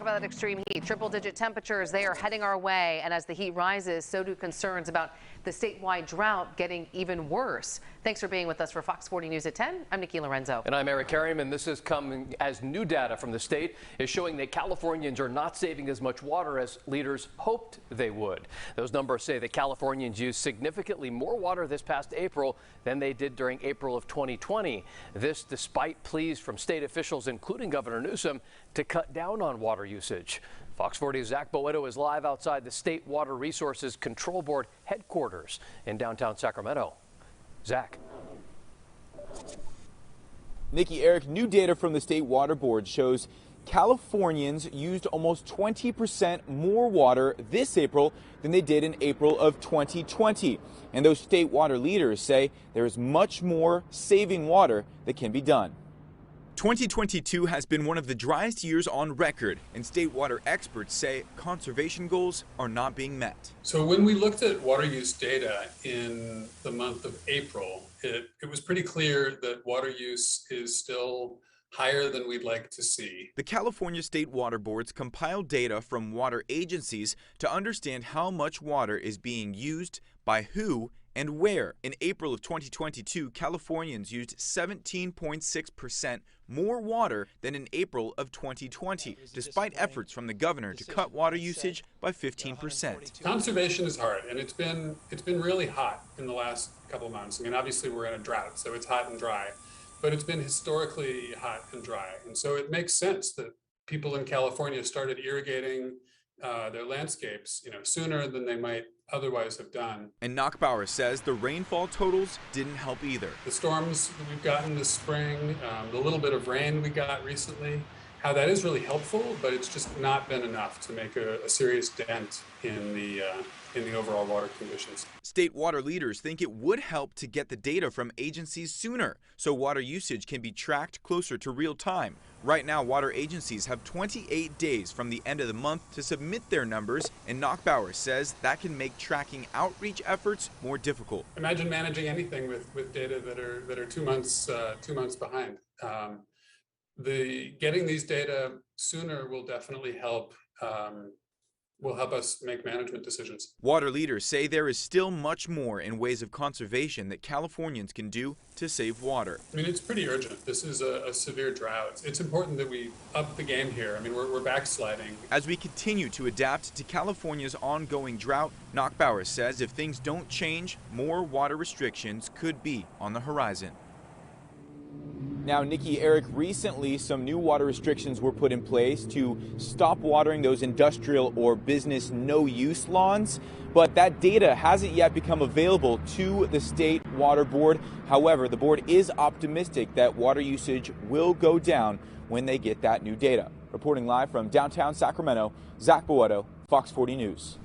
talk about that extreme heat. Triple-digit temperatures, they are heading our way. And as the heat rises, so do concerns about the statewide drought getting even worse. Thanks for being with us for Fox 40 News at 10. I'm Nikki Lorenzo. And I'm Eric Harriman. This is coming as new data from the state is showing that Californians are not saving as much water as leaders hoped they would. Those numbers say that Californians used significantly more water this past April than they did during April of 2020. This despite pleas from state officials, including Governor Newsom, to cut down on water usage. Fox 40's Zach Boetto is live outside the State Water Resources Control Board headquarters in downtown Sacramento. Zach. Nikki, Eric, new data from the State Water Board shows Californians used almost 20% more water this April than they did in April of 2020. And those state water leaders say there is much more saving water that can be done. 2022 has been one of the driest years on record, and state water experts say conservation goals are not being met. So when we looked at water use data in the month of April, it was pretty clear that water use is still higher than we'd like to see. The California State Water Boards compile data from water agencies to understand how much water is being used, by who, and where. In April of 2022, Californians used 17.6% more water than in April of 2020, despite efforts from the governor to cut water usage by 15%. Conservation is hard, and it's been really hot in the last couple of months. I mean, obviously we're in a drought, so it's hot and dry, but it's been historically hot and dry. And so it makes sense that people in California started irrigating their landscapes, sooner than they might otherwise have done. And Knockbauer says the rainfall totals didn't help either. The storms that we've gotten this spring, the little bit of rain we got recently, how that is really helpful, but it's just not been enough to make a serious dent in the overall water conditions. State water leaders think it would help to get the data from agencies sooner, so water usage can be tracked closer to real time. Right now, water agencies have 28 days from the end of the month to submit their numbers, and Knockbauer says that can make tracking outreach efforts more difficult. Imagine managing anything with data that are 2 months behind. Getting these data sooner will definitely help us make management decisions. Water leaders say there is still much more in ways of conservation that Californians can do to save water. I mean, it's pretty urgent. This is a severe drought. It's important that we up the game here. I mean, we're backsliding. As we continue to adapt to California's ongoing drought, Knockbauer says if things don't change, more water restrictions could be on the horizon. Now, Nikki, Eric, recently some new water restrictions were put in place to stop watering those industrial or business no-use lawns, but that data hasn't yet become available to the State Water Board. However, the board is optimistic that water usage will go down when they get that new data. Reporting live from downtown Sacramento, Zach Boetto, Fox 40 News.